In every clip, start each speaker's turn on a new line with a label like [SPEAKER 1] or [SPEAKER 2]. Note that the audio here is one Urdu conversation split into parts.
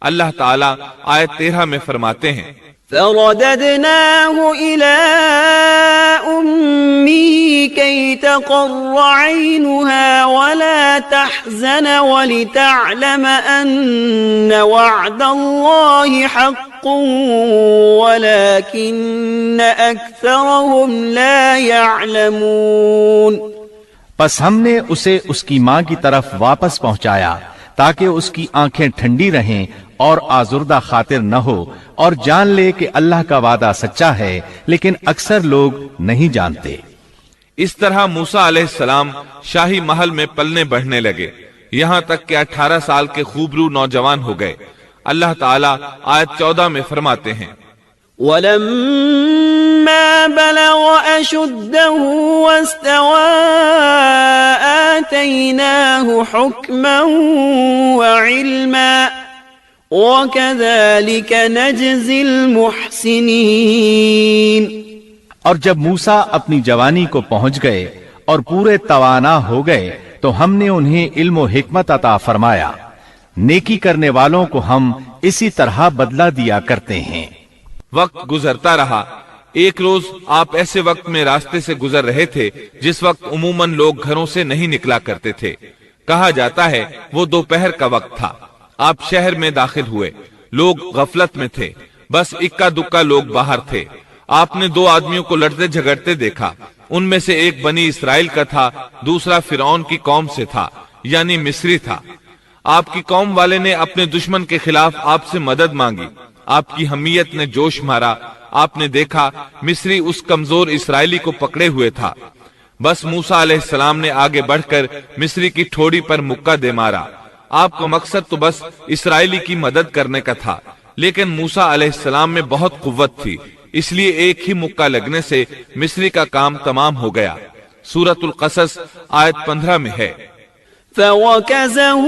[SPEAKER 1] اللہ تعالیٰ آیت 13 میں فرماتے ہیں
[SPEAKER 2] فرددناه إلى أمه كي تقر عينها ولا تحزن ولتعلم أن وعد الله حق ولكن أكثرهم لا يعلمون.
[SPEAKER 3] پس ہم نے اسے اس کی ماں کی طرف واپس پہنچایا تاکہ اس کی آنکھیں ٹھنڈی رہیں اور آزردہ خاطر نہ ہو، اور جان لے کہ اللہ کا وعدہ سچا ہے لیکن اکثر لوگ نہیں جانتے.
[SPEAKER 1] اس طرح موسیٰ علیہ السلام شاہی محل میں پلنے بڑھنے لگے، یہاں تک کہ 18 سال کے خوبرو نوجوان ہو گئے. اللہ تعالیٰ آیت 14 میں فرماتے ہیں
[SPEAKER 2] وَلَمَّا بَلَغَ أَشُدَّهُ وَاسْتَوَى آتَيْنَاهُ حُكْمًا وَعِلْمًا وَكَذَلِكَ نَجْزِي الْمُحْسِنِينَ.
[SPEAKER 3] اور جب موسیٰ اپنی جوانی کو پہنچ گئے اور پورے توانا ہو گئے تو ہم نے انہیں علم و حکمت عطا فرمایا. نیکی کرنے والوں کو ہم اسی طرح بدلہ دیا کرتے ہیں.
[SPEAKER 1] وقت گزرتا رہا. ایک روز آپ ایسے وقت میں راستے سے گزر رہے تھے جس وقت عموماً لوگ گھروں سے نہیں نکلا کرتے تھے. کہا جاتا ہے وہ دوپہر کا وقت تھا. آپ شہر میں داخل ہوئے. لوگ غفلت میں تھے، بس اکا دکا لوگ باہر تھے. آپ نے 2 آدمیوں کو لڑتے جھگڑتے دیکھا. ان میں سے ایک بنی اسرائیل کا تھا، دوسرا فرعون کی قوم سے تھا، یعنی مصری تھا. آپ کی قوم والے نے اپنے دشمن کے خلاف آپ سے مدد مانگی. آپ کی حمیت نے جوش مارا. آپ نے دیکھا مصری اس کمزور اسرائیلی کو پکڑے ہوئے تھا. بس موسیٰ علیہ السلام نے آگے بڑھ کر مصری کی ٹھوڑی پر مکہ دے مارا. آپ کا مقصد تو بس اسرائیلی کی مدد کرنے کا تھا، لیکن موسیٰ علیہ السلام میں بہت قوت تھی، اس لیے ایک ہی مکہ لگنے سے مصری کا کام تمام ہو گیا. سورۃ القصص آیت 15 میں ہے
[SPEAKER 2] فَوَكَزَهُ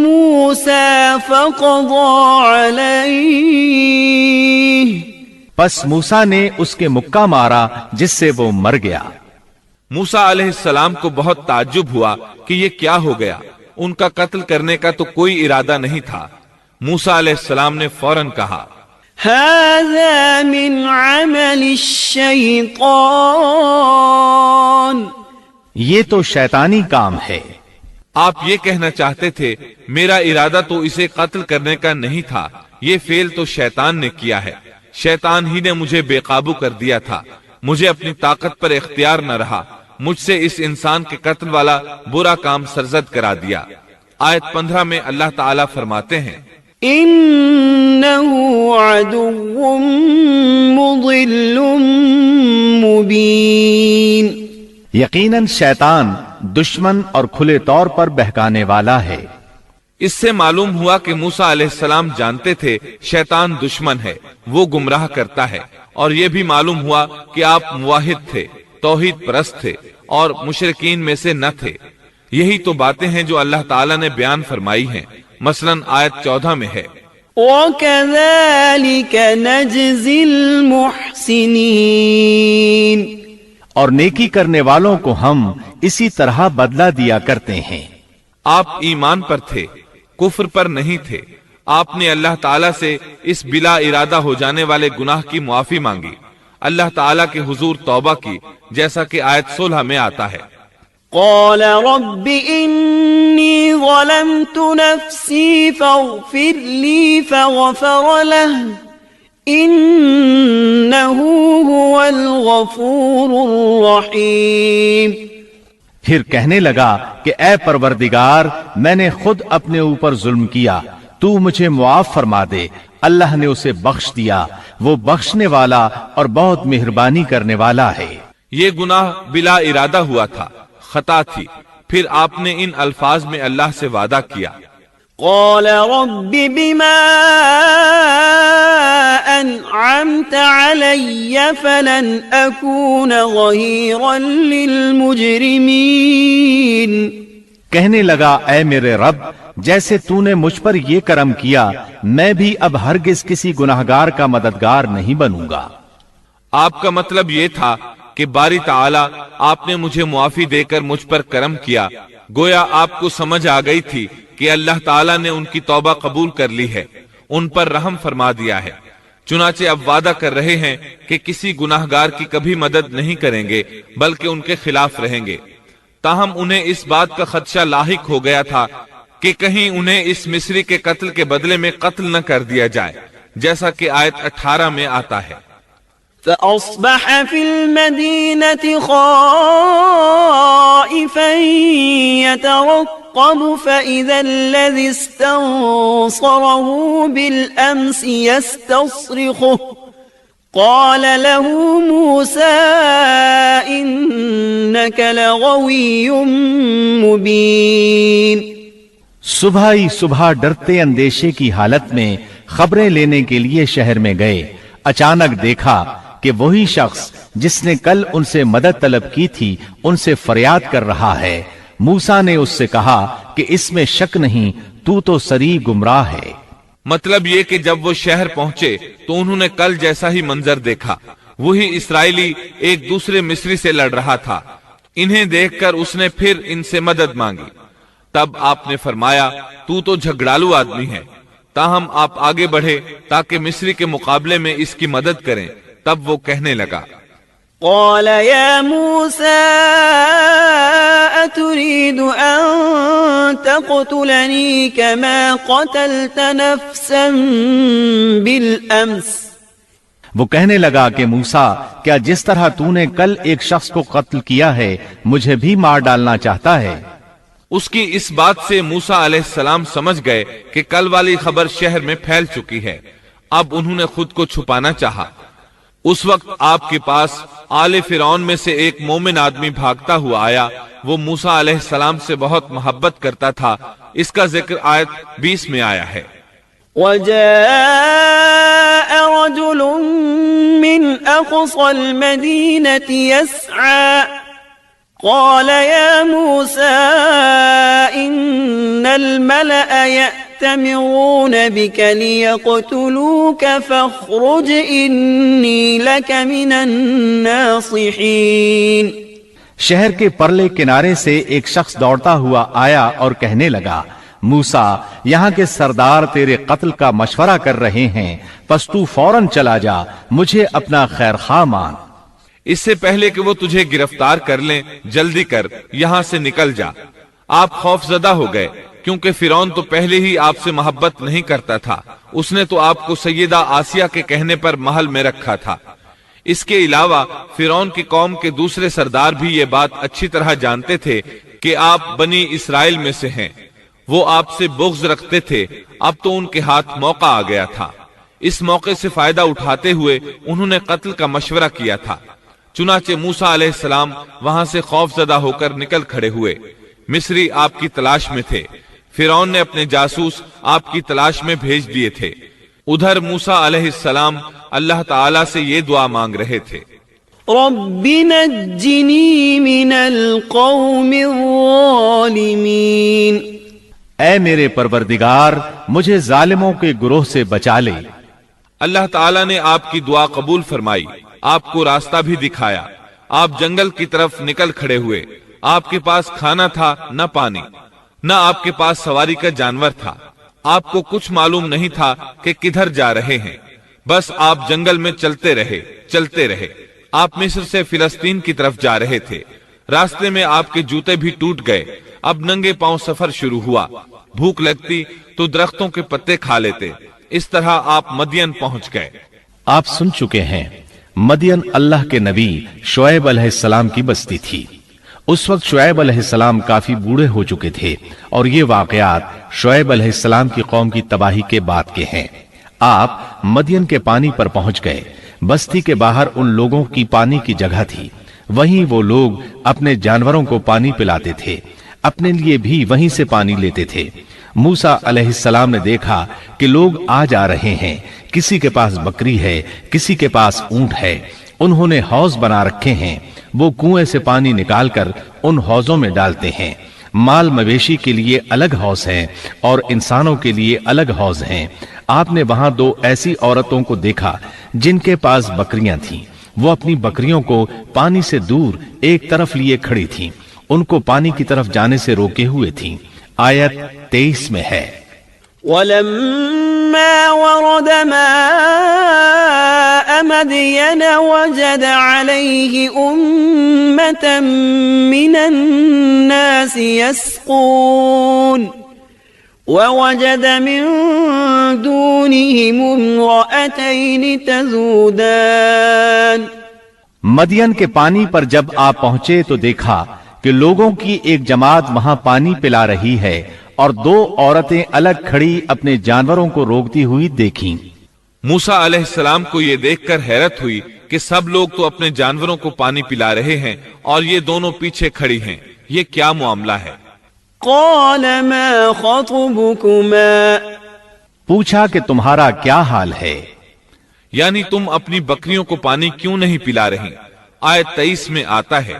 [SPEAKER 2] مُوسَى فَقَضَى عَلَيْهِ.
[SPEAKER 3] پس موسیٰ نے اس کے مکہ مارا جس سے وہ مر گیا.
[SPEAKER 1] موسیٰ علیہ السلام کو بہت تعجب ہوا کہ یہ کیا ہو گیا. ان کا قتل کرنے کا تو کوئی ارادہ نہیں تھا. موسیٰ علیہ السلام نے فوراً کہا
[SPEAKER 2] هَذَا مِنْ عَمَلِ الشَّيْطَانِ.
[SPEAKER 3] یہ تو شیطانی کام ہے.
[SPEAKER 1] آپ یہ کہنا چاہتے تھے میرا ارادہ تو اسے قتل کرنے کا نہیں تھا، یہ فعل تو شیطان نے کیا ہے. شیطان ہی نے مجھے بے قابو کر دیا تھا. مجھے اپنی طاقت پر اختیار نہ رہا. مجھ سے اس انسان کے قتل والا برا کام سرزد کرا دیا. آیت 15 میں اللہ تعالیٰ فرماتے ہیں
[SPEAKER 2] إِنَّهُ عَدُوٌّ مُضِلٌّ مُبِينٌ.
[SPEAKER 3] یقیناً شیطان دشمن اور کھلے طور پر بہکانے والا ہے.
[SPEAKER 1] اس سے معلوم ہوا کہ موسیٰ علیہ السلام جانتے تھے شیطان دشمن ہے، وہ گمراہ کرتا ہے. اور یہ بھی معلوم ہوا کہ آپ موحد تھے، توحید پرست تھے اور مشرکین میں سے نہ تھے. یہی تو باتیں ہیں جو اللہ تعالیٰ نے بیان فرمائی ہیں. مثلاً آیت 14 میں ہے
[SPEAKER 2] وَكَذَلِكَ نَجْزِي الْمُحْسِنِينَ.
[SPEAKER 3] اور نیکی کرنے والوں کو ہم اسی طرح بدلہ دیا کرتے ہیں.
[SPEAKER 1] آپ ایمان پر تھے، کفر پر نہیں تھے. آپ نے اللہ تعالیٰ سے اس بلا ارادہ ہو جانے والے گناہ کی معافی مانگی. اللہ تعالیٰ کے حضور توبہ کی، جیسا کہ آیت 16 میں آتا ہے
[SPEAKER 2] قال رب إني ظلمت نفسي فاغفر لي فغفر له إنه هو الغفور الرحيم.
[SPEAKER 3] پھر کہنے لگا کہ اے پروردگار، میں نے خود اپنے اوپر ظلم کیا، تو مجھے معاف فرما دے. اللہ نے اسے بخش دیا، وہ بخشنے والا اور بہت مہربانی کرنے والا ہے.
[SPEAKER 1] یہ گناہ بلا ارادہ ہوا تھا، خطا تھی. پھر آپ نے ان الفاظ میں اللہ سے وعدہ کیا
[SPEAKER 2] قال رب بما أنعمت علي فلن أكون ظهيرا للمجرمين.
[SPEAKER 3] کہنے لگا اے میرے رب، جیسے تو نے مجھ پر یہ کرم کیا، میں بھی اب ہرگز کسی گناہگار کا مددگار نہیں بنوں گا.
[SPEAKER 1] آپ کا مطلب یہ تھا کہ باری تعالی آپ نے مجھے معافی دے کر مجھ پر کرم کیا. گویا آپ کو سمجھ آ گئی تھی کہ اللہ تعالیٰ نے ان کی توبہ قبول کر لی ہے. ان پر رحم فرما دیا ہے۔ چنانچہ اب وعدہ کر رہے ہیں کہ کسی گناہگار کی کبھی مدد نہیں کریں گے بلکہ ان کے خلاف رہیں گے۔ تاہم انہیں اس بات کا خدشہ لاحق ہو گیا تھا کہ کہیں انہیں اس مصری کے قتل کے بدلے میں قتل نہ کر دیا جائے، جیسا کہ آیت 18 میں آتا ہے۔
[SPEAKER 2] فأصبح في المدينة خائفا يترقب فإذا الذي استنصره بالأمس يستصرخه قال له موسى إنك لغوي مبين۔
[SPEAKER 3] صبح ہی صبح ڈرتے اندیشے کی حالت میں خبریں لینے کے لیے شہر میں گئے۔ اچانک دیکھا کہ وہی شخص جس نے کل ان سے مدد طلب کی تھی ان سے فریاد کر رہا ہے۔ موسیٰ نے اس سے کہا کہ اس میں شک نہیں، تو سری گمراہ ہے۔
[SPEAKER 1] مطلب یہ کہ جب وہ شہر پہنچے تو انہوں نے کل جیسا ہی منظر دیکھا، وہی اسرائیلی ایک دوسرے مصری سے لڑ رہا تھا۔ انہیں دیکھ کر اس نے پھر ان سے مدد مانگی۔ تب آپ نے فرمایا تو جھگڑالو آدمی ہے، تاہم آپ آگے بڑھے تاکہ مصری کے مقابلے میں اس کی مدد کریں۔ تب وہ کہنے لگا،
[SPEAKER 2] قال يا موسى أتريد أن تقتلني كما قتلت نفسا بالأمس؟
[SPEAKER 3] وہ کہنے لگا کہ موسیٰ، کیا جس طرح تو نے کل ایک شخص کو قتل کیا ہے مجھے بھی مار ڈالنا چاہتا ہے؟
[SPEAKER 1] اس کی اس بات سے موسیٰ علیہ السلام سمجھ گئے کہ کل والی خبر شہر میں پھیل چکی ہے۔ اب انہوں نے خود کو چھپانا چاہا۔ اس وقت آپ کے پاس آل فرعون میں سے ایک مومن آدمی بھاگتا ہوا آیا۔ وہ موسیٰ علیہ السلام سے بہت محبت کرتا تھا۔ اس کا ذکر آیت 20 میں آیا ہے۔
[SPEAKER 2] وجاء رجل من أقصى المدينة يسعى قال يا موسى إن الملأ يأتمرون بك ليقتلوك فاخرج إني لك من الناصحين۔
[SPEAKER 3] شہر کے پرلے کنارے سے ایک شخص دوڑتا ہوا آیا اور کہنے لگا، موسیٰ، یہاں کے سردار تیرے قتل کا مشورہ کر رہے ہیں، پس تو فوراً چلا جا، مجھے اپنا خیر خواہ مان۔
[SPEAKER 1] اس سے پہلے کہ وہ تجھے گرفتار کر لیں، جلدی کر یہاں سے نکل جا۔ آپ خوف زدہ ہو گئے کیونکہ فرعون تو پہلے ہی آپ سے محبت نہیں کرتا تھا۔ اس نے تو آپ کو سیدہ آسیہ کے کہنے پر محل میں رکھا تھا۔ اس کے علاوہ فرعون کی قوم کے دوسرے سردار بھی یہ بات اچھی طرح جانتے تھے کہ آپ بنی اسرائیل میں سے ہیں۔ وہ آپ سے بغض رکھتے تھے۔ اب تو ان کے ہاتھ موقع آ گیا تھا۔ اس موقع سے فائدہ اٹھاتے ہوئے انہوں نے قتل کا مشورہ کیا تھا۔ چنانچہ موسیٰ علیہ السلام وہاں سے خوف زدہ ہو کر نکل کھڑے ہوئے۔ مصری آپ کی تلاش میں تھے۔ فرعون نے اپنے جاسوس آپ کی تلاش میں بھیج دیے تھے۔ ادھر موسیٰ علیہ السلام اللہ تعالیٰ سے یہ دعا مانگ رہے تھے،
[SPEAKER 2] رب نجنی من القوم الظالمین۔
[SPEAKER 3] اے میرے پروردگار، مجھے ظالموں کے گروہ سے بچا لے۔
[SPEAKER 1] اللہ تعالیٰ نے آپ کی دعا قبول فرمائی، آپ کو راستہ بھی دکھایا۔ آپ جنگل کی طرف نکل کھڑے ہوئے۔ آپ کے پاس کھانا تھا نہ پانی، نہ آپ کے پاس سواری کا جانور تھا۔ آپ کو کچھ معلوم نہیں تھا کہ کدھر جا رہے ہیں، بس آپ جنگل میں چلتے رہے۔ آپ مصر سے فلسطین کی طرف جا رہے تھے۔ راستے میں آپ کے جوتے بھی ٹوٹ گئے۔ اب ننگے پاؤں سفر شروع ہوا۔ بھوک لگتی تو درختوں کے پتے کھا لیتے۔ اس طرح آپ مدین پہنچ گئے۔
[SPEAKER 3] آپ سن چکے ہیں، مدین اللہ کے نبی شعیب علیہ السلام کی بستی تھی۔ اس وقت شعیب علیہ السلام کافی بوڑھے ہو چکے تھے، اور یہ واقعات شعیب علیہ السلام کی قوم کی تباہی کے بعد کے ہیں۔ آپ مدین کے پانی پر پہنچ گئے۔ بستی کے باہر ان لوگوں کی پانی کی جگہ تھی۔ وہیں وہ لوگ اپنے جانوروں کو پانی پلاتے تھے، اپنے لیے بھی وہیں سے پانی لیتے تھے۔ موسیٰ علیہ السلام نے دیکھا کہ لوگ آ جا رہے ہیں، کسی کے پاس بکری ہے، کسی کے پاس اونٹ ہے۔ انہوں نے حوض بنا رکھے ہیں، وہ کنویں سے پانی نکال کر ان حوضوں میں ڈالتے ہیں۔ مال مویشی کے لیے الگ حوض ہیں اور انسانوں کے لیے الگ حوض ہیں۔ آپ نے وہاں دو ایسی عورتوں کو دیکھا جن کے پاس بکریاں تھیں۔ وہ اپنی بکریوں کو پانی سے دور ایک طرف لیے کھڑی تھیں، ان کو پانی کی طرف جانے سے روکے ہوئے تھیں۔ آیت 23 میں ہے،
[SPEAKER 2] وَلَمَّا ورد ماء مدين وجد عليه أمة من الناس يسقون ووجد من دونهم امرأتين تذودان۔
[SPEAKER 3] مدین کے پانی پر جب آپ پہنچے تو دیکھا کہ لوگوں کی ایک جماعت وہاں پانی پلا رہی ہے اور دو عورتیں الگ کھڑی اپنے جانوروں کو روکتی ہوئی دیکھیں۔
[SPEAKER 1] موسیٰ علیہ السلام کو یہ دیکھ کر حیرت ہوئی کہ سب لوگ تو اپنے جانوروں کو پانی پلا رہے ہیں اور یہ دونوں پیچھے کھڑی ہیں، یہ کیا معاملہ ہے؟
[SPEAKER 2] قال ما خطبكما،
[SPEAKER 3] پوچھا کہ تمہارا کیا حال ہے؟
[SPEAKER 1] یعنی تم اپنی بکریوں کو پانی کیوں نہیں پلا رہی؟ آیت 23 میں آتا ہے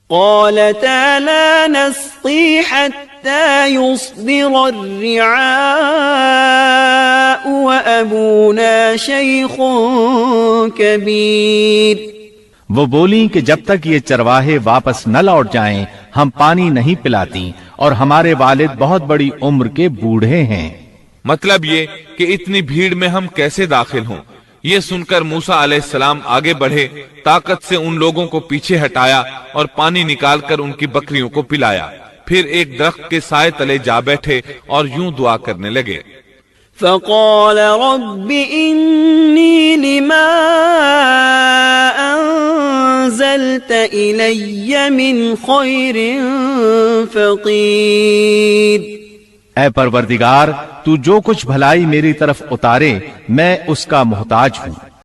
[SPEAKER 2] قالتا لا نسقي حتى يصدر الرعاء وأبونا شيخ كبير۔
[SPEAKER 3] وہ بولیں کہ جب تک یہ چرواہے واپس نہ لوٹ جائیں ہم پانی نہیں پلاتی اور ہمارے والد بہت بڑی عمر کے بوڑھے ہیں۔
[SPEAKER 1] مطلب یہ کہ اتنی بھیڑ میں ہم کیسے داخل ہوں؟ یہ سن کر موسیٰ علیہ السلام آگے بڑھے، طاقت سے ان لوگوں کو پیچھے ہٹایا اور پانی نکال کر ان کی بکریوں کو پلایا، پھر ایک درخت کے سائے تلے جا بیٹھے اور یوں دعا کرنے لگے
[SPEAKER 2] فقال رب إني لما أنزلت إلي من خير فقير۔
[SPEAKER 3] اے پروردگار تو جو کچھ بھلائی میری طرف اتارے میں اس کا محتاج ہوں۔